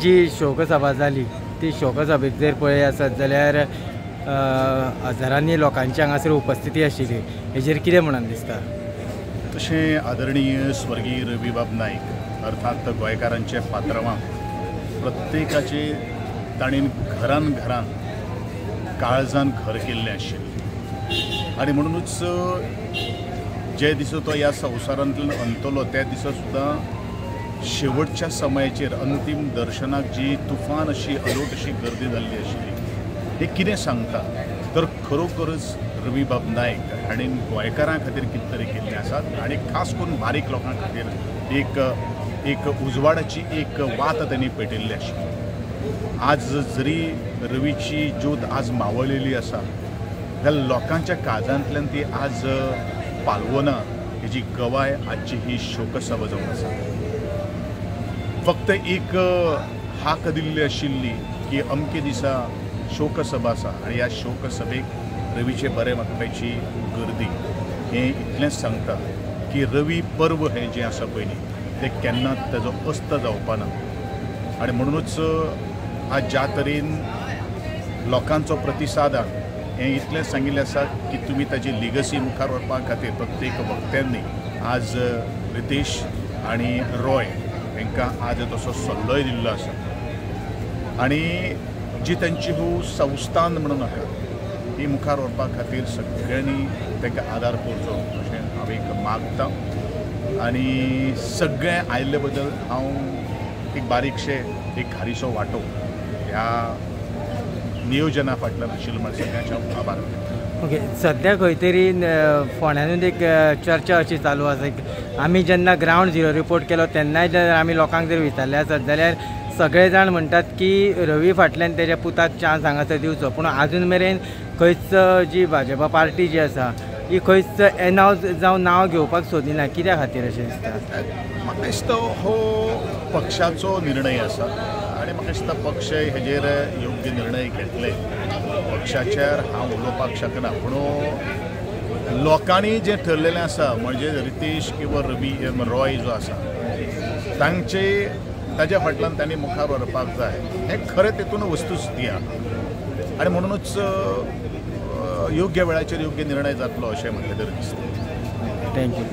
जी शोकसभा जाली ती शोकसभेक जर पळय आसत जाल्यार हजारांनी लोकांची हांगासर उपस्थिती आशिल्ली, हेजेर कितें म्हणून दिसता? तशें आदरणीय स्वर्गीय रविबाब नाईक अर्थात गोंयकारांचे पात्रांवां प्रत्येकाचे ताणेन घरान काळजान घर केल्लें आशिल्लें आनी म्हणूनच जे दिसा तो ह्या संवसारांतल्यान अंतलो त्या दिसा सुद्दां शेवटच्या समयाचेर अंतीम दर्शनाक जी तुफान अशी अलोट अशी गर्दी जाल्ली आशिल्ली हे कितें सांगता तर खरोखरच रविबाब नाईक हाणेन गोंयकारां खातीर कितें तरी केल्लें आसा आनी खास करून बारीक लोकां खातीर एक उजवाडाची एक वात तांणी पेटयल्ली आशिल्ली। आज जरी रवीची ज्योत आज मावळलेली आसा जाल्यार लोकांच्या काळजांतल्यान ती आज पालवना हेजी गवाय आजची ही शोकसभा जावन आसा। फक्त एक हाक दिल्ली आशिल्ली की अमके दिसा शोकसभा आसा आनी ह्या शोकसभेक रवीचे बरे मागपाची गर्दी हें इतलेंच सांगता की रवी पर्व हें जें आसा पयलीं तें केन्नाच ताजो अस्त जावपाना आनी म्हणूनच आज ज्या तरेन लोकांचो प्रतिसाद हें इतलें सांगिल्लें आसा की तुमी ताजी लिगसी मुखार व्हरपा खातीर प्रत्येक वक्त्यांनी आज रितेश आनी रॉय हांकां आज तसो सल्लोय दिल्लो आसा आनी जी तांची संस्थान म्हणूं नाका ही मुखार व्हरपा खातीर सगळ्यांनी तांकां आदार करचो अशें हांव एक मागतां आनी सगळे आयिल्ले बद्दल हांव एक बारीकशें एक हारीसो वांटो ह्या नियोजना फाटल्यान आशिल्लो म्हण सगळ्यांचे हांव आभार मानतां। ओके, सद्या खंय तरी फोंड्यानूच एक चर्चा अशी चालू आसा की आमी जेन्ना ग्रावंड झिरो रिपोर्ट केलो तेन्नाय जर आमी लोकांक जर विचारले आसत जाल्यार सगळे जाण म्हणटात की रवी फाटल्यान तेज्या पुताक चान्स हांगासर दिवचो, पूण आजून मेरेन खंयच जी भाजपा पार्टी जी आसा ही खंयच एनावन्स जावन नांव घेवपाक सोदिना, कित्या खातीर अशें दिसता? म्हाका दिसता हो पक्षाचो निर्णय आसा आनी म्हाका दिसता पक्ष हेजेर योग्य निर्णय घेतले। पक्षाचेर हांव उलोवपाक शकना पूण लोकांनी जें ठरलेलें आसा म्हणजे रितेश किंवा रवी रॉय जो आसा ताच्या फाटल्यान तांणी मुखार व्हरपाक जाय हें खरें तेतून वस्तुस्थिती आसा आनी म्हणूनच योग्य वेळाचेर योग्य निर्णय जातलो अशें म्हाका तर दिसता। थँक्यू।